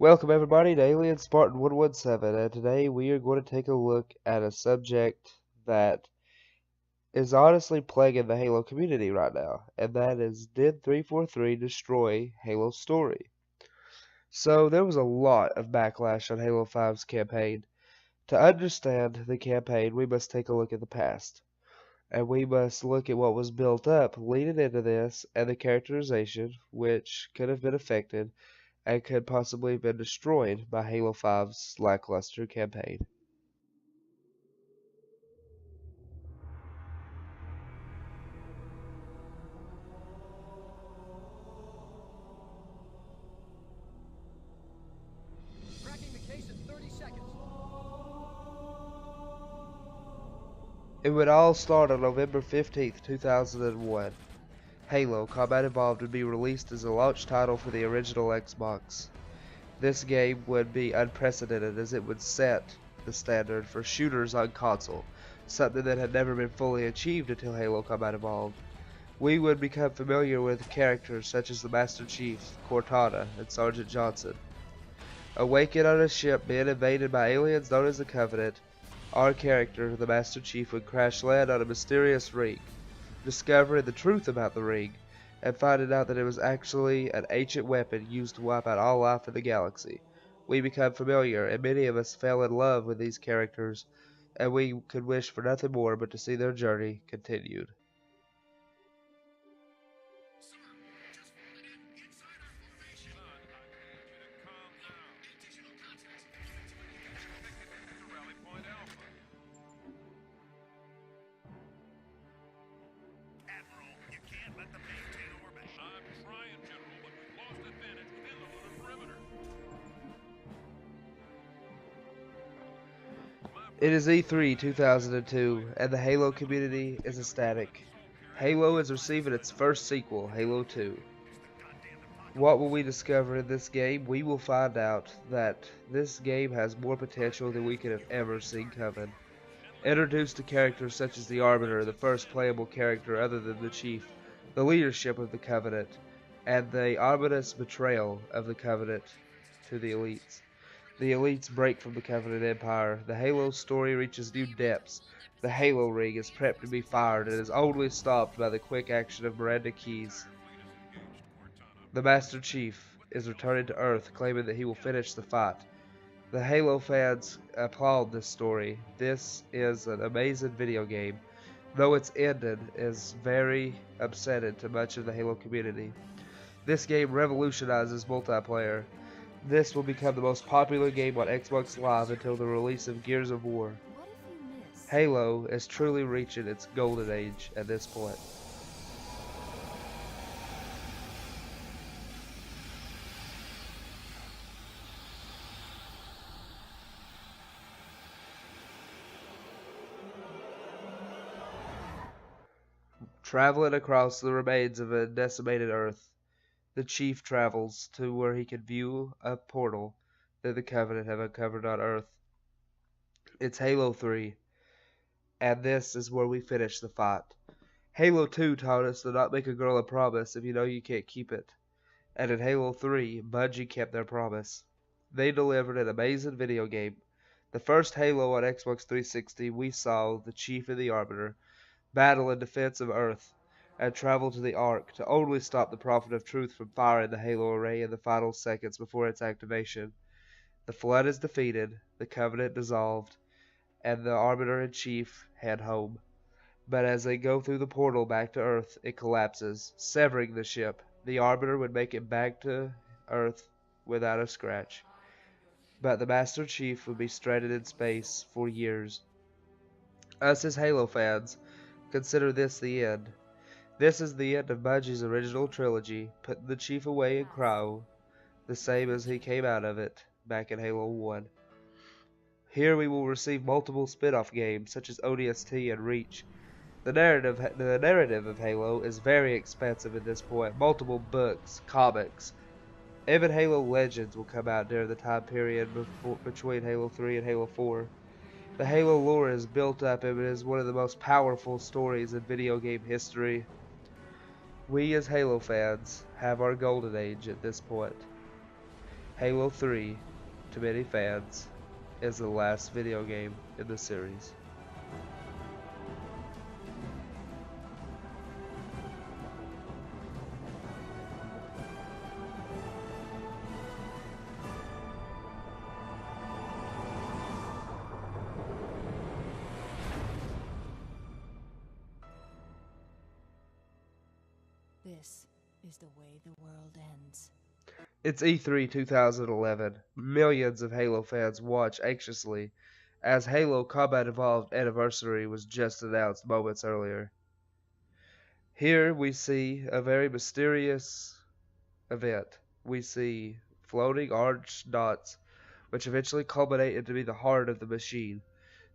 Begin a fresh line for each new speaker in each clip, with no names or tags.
Welcome everybody to Alien Spartan 117, and today we are going to take a look at a subject that is honestly plaguing the Halo community right now, and that is, did 343 destroy Halo's story? So there was a lot of backlash on Halo 5's campaign. To understand the campaign, we must take a look at the past, and we must look at what was built up leading into this and the characterization, which could have been affected and could possibly have been destroyed by Halo 5's lackluster campaign.
Cracking the case in 30 seconds.
It would all start on November 15th, 2001. Halo Combat Evolved would be released as a launch title for the original Xbox. This game would be unprecedented as it would set the standard for shooters on console, something that had never been fully achieved until Halo Combat Evolved. We would become familiar with characters such as the Master Chief, Cortana, and Sergeant Johnson. Awakened on a ship being invaded by aliens known as the Covenant, our character, the Master Chief, would crash land on a mysterious ring, discovering the truth about the ring, and finding out that it was actually an ancient weapon used to wipe out all life in the galaxy. We become familiar, and many of us fell in love with these characters, and we could wish for nothing more but to see their journey continued. It is E3 2002, and the Halo community is ecstatic. Halo is receiving its first sequel, Halo 2. What will we discover in this game? We will find out that this game has more potential than we could have ever seen coming. Introduced to characters such as the Arbiter, the first playable character other than the Chief, the leadership of the Covenant, and the ominous betrayal of the Covenant to the Elites. The Elites break from the Covenant Empire. The Halo story reaches new depths. The Halo ring is prepped to be fired and is only stopped by the quick action of Miranda Keyes. The Master Chief is returning to Earth, claiming that he will finish the fight. The Halo fans applaud this story. This is an amazing video game, though its ending is very upsetting to much of the Halo community. This game revolutionizes multiplayer. This will become the most popular game on Xbox Live until the release of Gears of War. Halo is truly reaching its golden age at this point. Traveling across the remains of a decimated Earth, the Chief travels to where he can view a portal that the Covenant have uncovered on Earth. It's Halo 3, and this is where we finish the fight. Halo 2 taught us to not make a girl a promise if you know you can't keep it. And in Halo 3, Bungie kept their promise. They delivered an amazing video game. The first Halo on Xbox 360, we saw the Chief and the Arbiter battle in defense of Earth, and travel to the Ark to only stop the Prophet of Truth from firing the Halo array in the final seconds before its activation. The Flood is defeated, the Covenant dissolved, and the Arbiter and Chief head home. But as they go through the portal back to Earth, it collapses, severing the ship. The Arbiter would make it back to Earth without a scratch. But the Master Chief would be stranded in space for years. Us as Halo fans consider this the end. This is the end of Bungie's original trilogy, putting the Chief away in cryo, the same as he came out of it back in Halo 1. Here we will receive multiple spin-off games such as ODST and Reach. The narrative of Halo is very expansive at this point. Multiple books, comics, even Halo Legends will come out during the time period between Halo 3 and Halo 4. The Halo lore is built up and it is one of the most powerful stories in video game history. We as Halo fans have our golden age at this point. Halo 3, to many fans, is the last video game in the series.
This is the way the world ends.
It's E3 2011. Millions of Halo fans watch anxiously as Halo Combat Evolved Anniversary was just announced moments earlier. Here we see a very mysterious event. We see floating orange dots which eventually culminate into be the heart of the machine,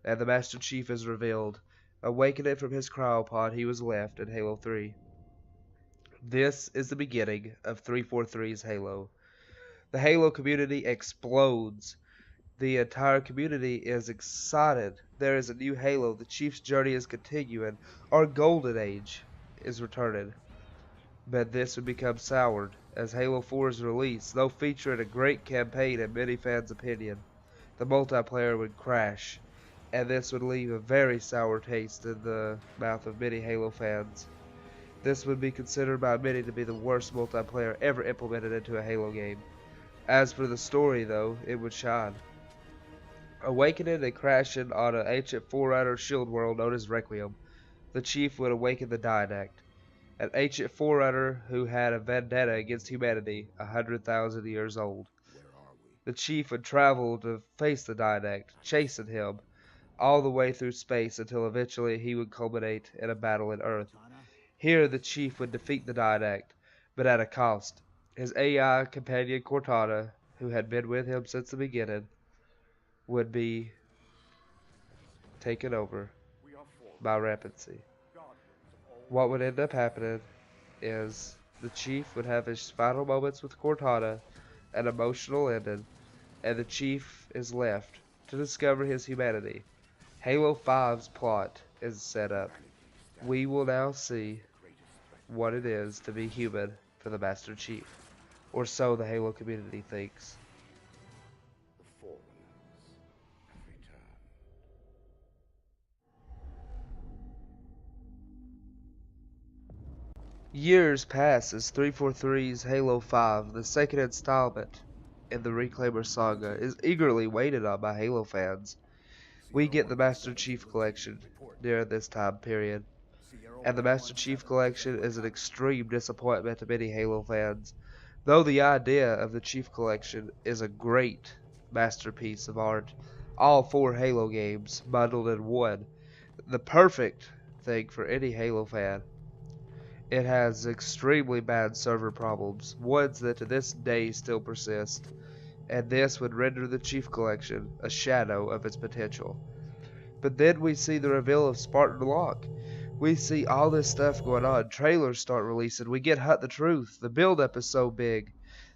and the Master Chief is revealed, awakening from his cryopod he was left in Halo 3. This is the beginning of 343's Halo. The Halo community explodes. The entire community is excited. There is a new Halo. The Chief's journey is continuing. Our golden age is returning. But this would become soured as Halo 4 is released, though featuring a great campaign in many fans' opinion. The multiplayer would crash, and this would leave a very sour taste in the mouth of many Halo fans. This would be considered by many to be the worst multiplayer ever implemented into a Halo game. As for the story, though, it would shine. Awakening and crashing on an ancient Forerunner shield world known as Requiem, the Chief would awaken the Didact, an ancient Forerunner who had a vendetta against humanity 100,000 years old. The Chief would travel to face the Didact, chasing him all the way through space until eventually he would culminate in a battle in Earth. Here the Chief would defeat the Didact, but at a cost. His AI companion Cortana, who had been with him since the beginning, would be taken over by Rampancy. What would end up happening is the Chief would have his final moments with Cortana, an emotional ending, and the Chief is left to discover his humanity. Halo 5's plot is set up. We will now see what it is to be human for the Master Chief, or so the Halo community thinks.
The Forerunners have returned.
Years pass as 343's Halo 5, the second installment in the Reclaimer saga, is eagerly waited on by Halo fans. We get the Master Chief Collection during this time period, and the Master Chief Collection is an extreme disappointment to many Halo fans, though the idea of the Chief Collection is a great masterpiece of art. All 4 Halo games bundled in one, the perfect thing for any Halo fan. It has extremely bad server problems, ones that to this day still persist, and this would render the Chief Collection a shadow of its potential. But then we see the reveal of Spartan Locke. We see all this stuff going on. Trailers start releasing. We get Hunt the Truth. The build-up is so big.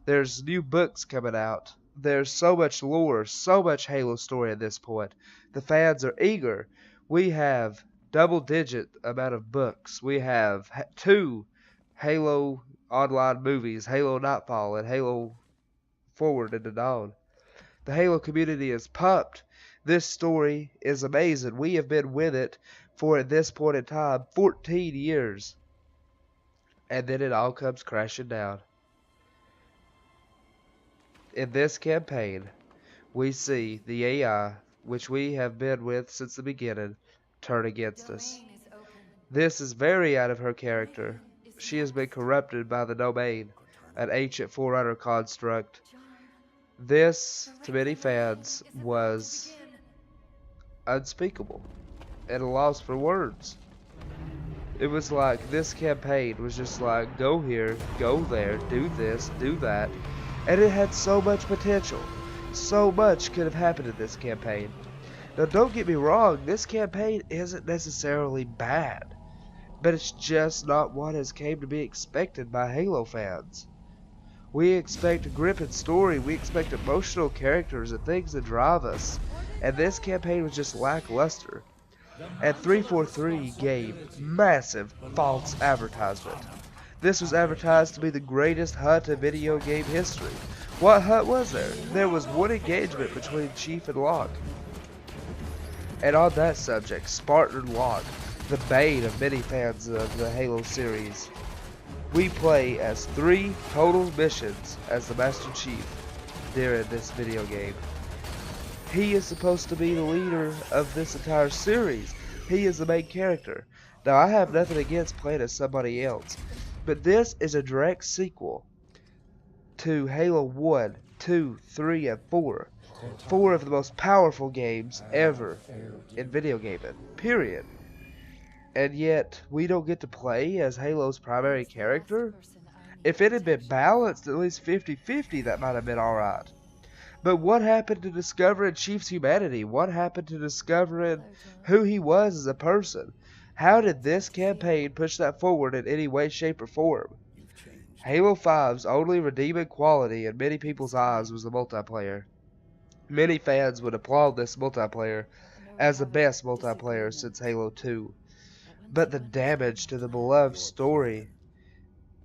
There's new books coming out. There's so much lore, so much Halo story at this point. The fans are eager. We have double-digit amount of books. We have 2 Halo online movies, Halo Nightfall and Halo Forward into Dawn. The Halo community is pumped. This story is amazing. We have been with it for, at this point in time, 14 years. And then it all comes crashing down. In this campaign, we see the AI, which we have been with since the beginning, turn against us. This is very out of her character. She has been corrupted by the Domain, an ancient Forerunner construct. This, to many fans, was unspeakable and a loss for words. It was like this campaign was just like, go here, go there, do this, do that, and it had so much potential. So much could have happened in this campaign. Now don't get me wrong, this campaign isn't necessarily bad, but it's just not what has came to be expected by Halo fans. We expect a gripping story, we expect emotional characters and things that drive us, and this campaign was just lackluster. And 343 gave massive false advertisement. This was advertised to be the greatest hunt in video game history. What hut was there? There was one engagement between Chief and Locke. And on that subject, Spartan Locke, the bane of many fans of the Halo series, we play as 3 total missions as the Master Chief during this video game. He is supposed to be the leader of this entire series. He is the main character. Now, I have nothing against playing as somebody else, but this is a direct sequel to Halo 1, 2, 3, and 4. 4 of the most powerful games ever in video gaming, period. And yet, we don't get to play as Halo's primary character? If it had been balanced, at least 50-50, that might have been alright. But what happened to discovering Chief's humanity? What happened to discovering who he was as a person? How did this campaign push that forward in any way, shape, or form? Halo 5's only redeeming quality in many people's eyes was the multiplayer. Many fans would applaud this multiplayer as the best multiplayer since Halo 2. But the damage to the beloved story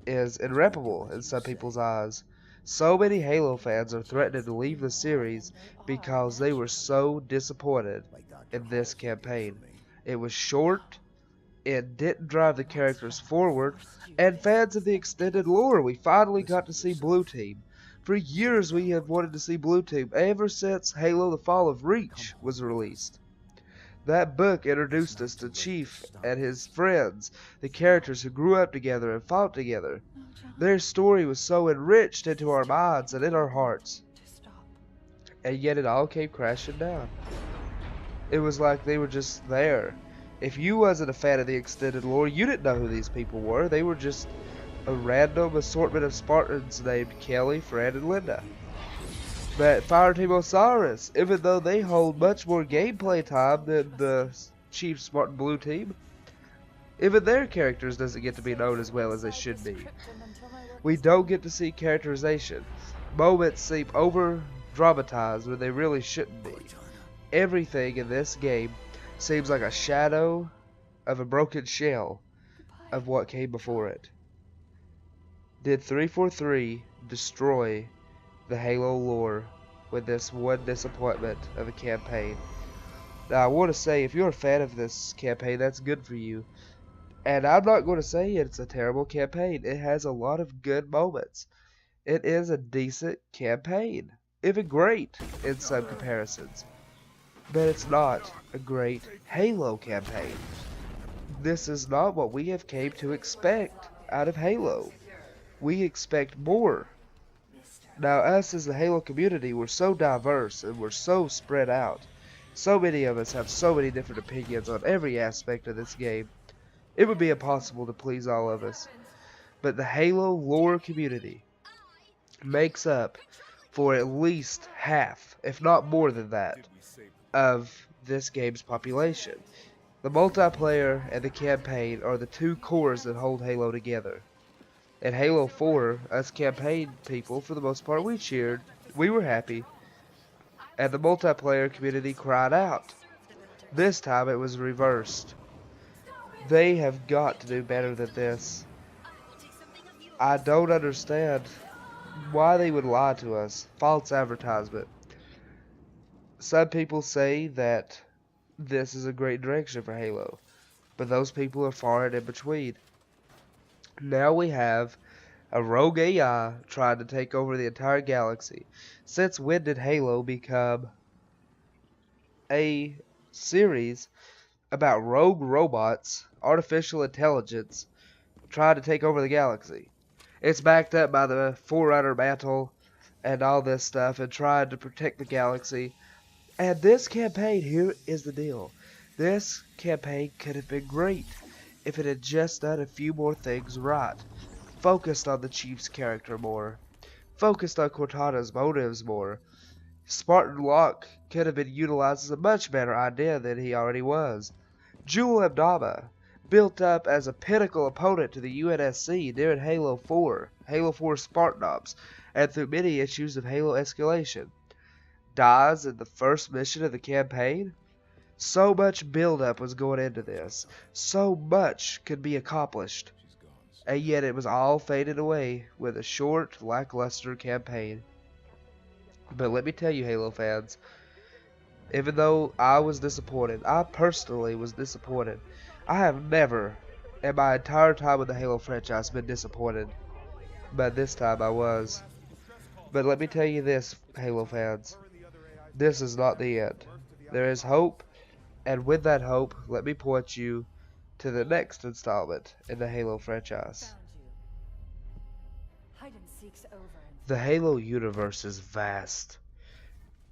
is irreparable in some people's eyes. So many Halo fans are threatening to leave the series because they were so disappointed in this campaign. It was short, it didn't drive the characters forward, and fans of the extended lore, we finally got to see Blue Team. For years we have wanted to see Blue Team ever since Halo the Fall of Reach was released. That book introduced us to Chief and his friends, the characters who grew up together and fought together. Their story was so enriched into our minds and in our hearts. And yet it all came crashing down. It was like they were just there. If you wasn't a fan of the extended lore, you didn't know who these people were. They were just a random assortment of Spartans named Kelly, Fred, and Linda. But Fireteam Osiris, even though they hold much more gameplay time than the Chief Spartan Blue Team, even their characters doesn't get to be known as well as they should be. We don't get to see characterization. Moments seem over-dramatized when they really shouldn't be. Everything in this game seems like a shadow of a broken shell of what came before it. Did 343 destroy the Halo lore with this one disappointment of a campaign? Now, I want to say, if you're a fan of this campaign, that's good for you. And I'm not going to say it's a terrible campaign. It has a lot of good moments. It is a decent campaign, even great in some comparisons. But it's not a great Halo campaign. This is not what we have came to expect out of Halo. We expect more. Now, us as the Halo community, we're so diverse and we're so spread out. So many of us have so many different opinions on every aspect of this game. It would be impossible to please all of us. But the Halo lore community makes up for at least half, if not more than that, of this game's population. The multiplayer and the campaign are the two cores that hold Halo together. In Halo 4, us campaign people, for the most part, we cheered, we were happy, and the multiplayer community cried out. This time it was reversed. They have got to do better than this. I don't understand why they would lie to us. False advertisement. Some people say that this is a great direction for Halo, but those people are far and in between. Now we have a rogue AI trying to take over the entire galaxy. Since when did Halo become a series about rogue robots, artificial intelligence, trying to take over the galaxy? It's backed up by the Forerunner mantle and all this stuff and trying to protect the galaxy. And this campaign, here is the deal. This campaign could have been great if it had just done a few more things right. Focused on the Chief's character more. Focused on Cortana's motives more. Spartan Locke could have been utilized as a much better idea than he already was. Jewel Abdama, built up as a pinnacle opponent to the UNSC during Halo 4, Halo 4 Spartan Ops, and through many issues of Halo Escalation, dies in the first mission of the campaign. So much build-up was going into this. So much could be accomplished. And yet it was all faded away with a short, lackluster campaign. But let me tell you, Halo fans, even though I was disappointed, I personally was disappointed. I have never, in my entire time with the Halo franchise, been disappointed. But this time I was. But let me tell you this, Halo fans, this is not the end. There is hope, and with that hope, let me point you to the next installment in the Halo franchise.
Found you. Hide and seek's over.
The Halo universe is vast.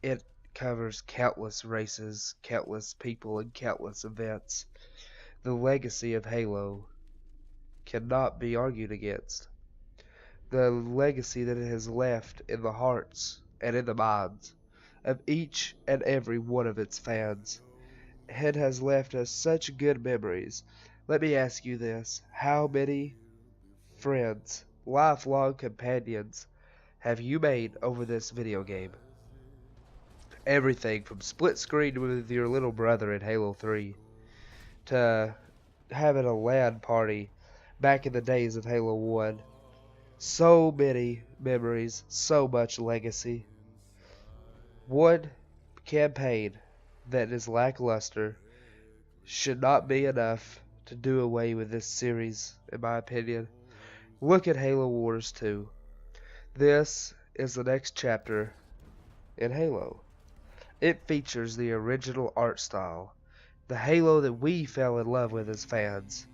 It covers countless races, countless people, and countless events. The legacy of Halo cannot be argued against. The legacy that it has left in the hearts and in the minds of each and every one of its fans. It has left us such good memories. Let me ask you this. How many friends, lifelong companions, have you made over this video game? Everything from split screen with your little brother in Halo 3 to having a LAN party back in the days of Halo 1. So many memories, so much legacy. One campaign that is lackluster should not be enough to do away with this series, in my opinion. Look at Halo Wars 2. This is the next chapter in Halo. It features the original art style, the Halo that we fell in love with as fans.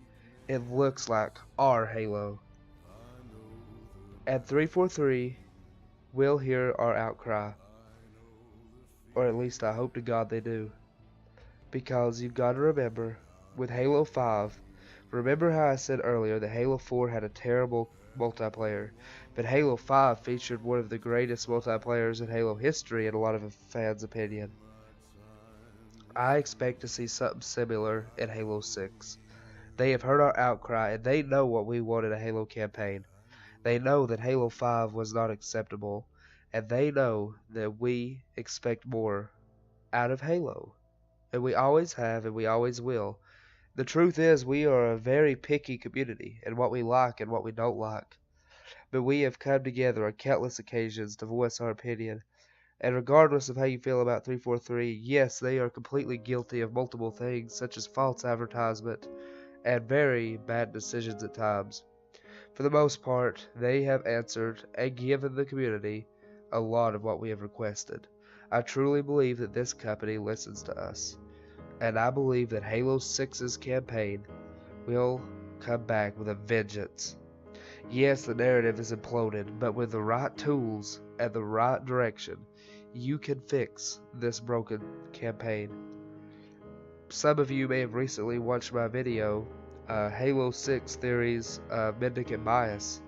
It looks like our Halo. And 343 will hear our outcry. Or at least I hope to God they do. Because you've got to remember, with Halo 5, remember how I said earlier that Halo 4 had a terrible multiplayer, but Halo 5 featured one of the greatest multiplayers in Halo history in a lot of fans' opinion. I expect to see something similar in Halo 6. They have heard our outcry and they know what we want in a Halo campaign. They know that Halo 5 was not acceptable, and they know that we expect more out of Halo. And we always have, and we always will. The truth is, we are a very picky community in what we like and what we don't like. But we have come together on countless occasions to voice our opinion. And regardless of how you feel about 343, yes, they are completely guilty of multiple things, such as false advertisement and very bad decisions at times. For the most part, they have answered and given the community a lot of what we have requested. I truly believe that this company listens to us. And I believe that Halo 6's campaign will come back with a vengeance. Yes, the narrative is imploded, but with the right tools and the right direction, you can fix this broken campaign. Some of you may have recently watched my video, Halo 6 Theories of Mendicant Bias.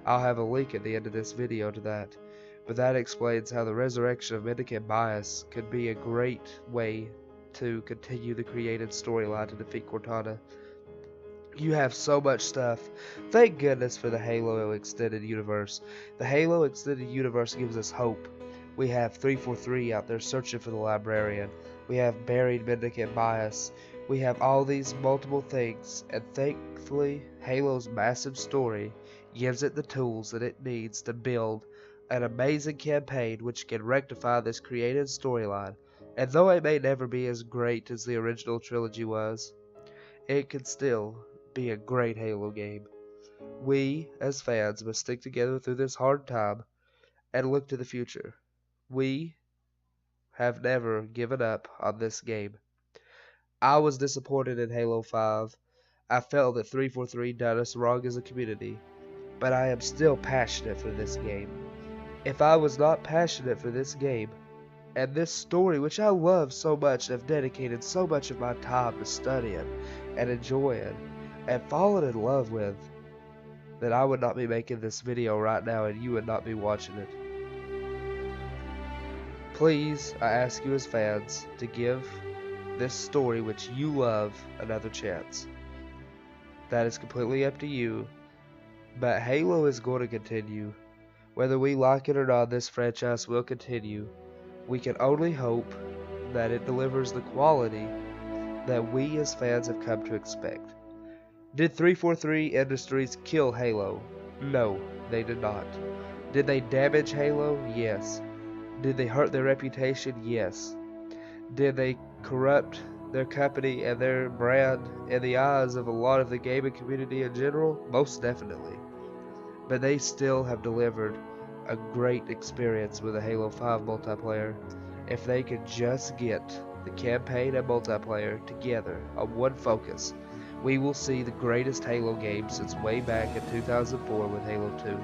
I'll have a link at the end of this video to that. But that explains how the resurrection of Mendicant Bias could be a great way to continue the created storyline to defeat Cortana. You have so much stuff. Thank goodness for the Halo Extended Universe. The Halo Extended Universe gives us hope. We have 343 out there searching for the librarian. We have buried Mendicant Bias. We have all these multiple things, and thankfully Halo's massive story gives it the tools that it needs to build an amazing campaign which can rectify this created storyline. And though it may never be as great as the original trilogy was, it can still be a great Halo game. We, as fans, must stick together through this hard time and look to the future. We have never given up on this game. I was disappointed in Halo 5. I felt that 343 done us wrong as a community, but I am still passionate for this game. If I was not passionate for this game, and this story, which I love so much and have dedicated so much of my time to studying and enjoying and falling in love with, then I would not be making this video right now and you would not be watching it. Please, I ask you as fans to give this story which you love another chance. That is completely up to you, but Halo is going to continue. Whether we like it or not, this franchise will continue. We can only hope that it delivers the quality that we as fans have come to expect. Did 343 Industries kill Halo? No, they did not. Did they damage Halo? Yes. Did they hurt their reputation? Yes. Did they corrupt their company and their brand in the eyes of a lot of the gaming community in general? Most definitely. But they still have delivered a great experience with the Halo 5 multiplayer. If they could just get the campaign and multiplayer together on one focus, we will see the greatest Halo game since way back in 2004 with Halo 2.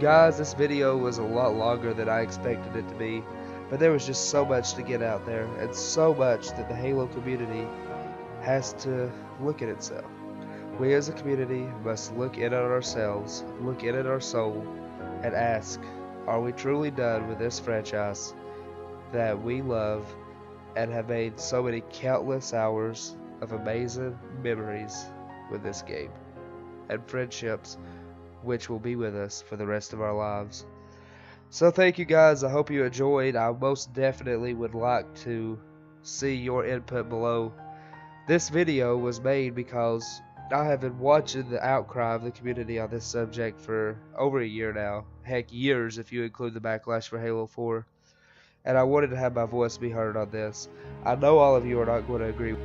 Guys, this video was a lot longer than I expected it to be, but there was just so much to get out there, and so much that the Halo community has to look at itself. We as a community must look in at ourselves, look in at our soul, and ask, are we truly done with this franchise that we love and have made so many countless hours of amazing memories with this game, and friendships which will be with us for the rest of our lives. So thank you guys, I hope you enjoyed. I most definitely would like to see your input below. This video was made because I have been watching the outcry of the community on this subject for over a year now. Heck, years if you include the backlash for Halo 4. And I wanted to have my voice be heard on this. I know all of you are not going to agree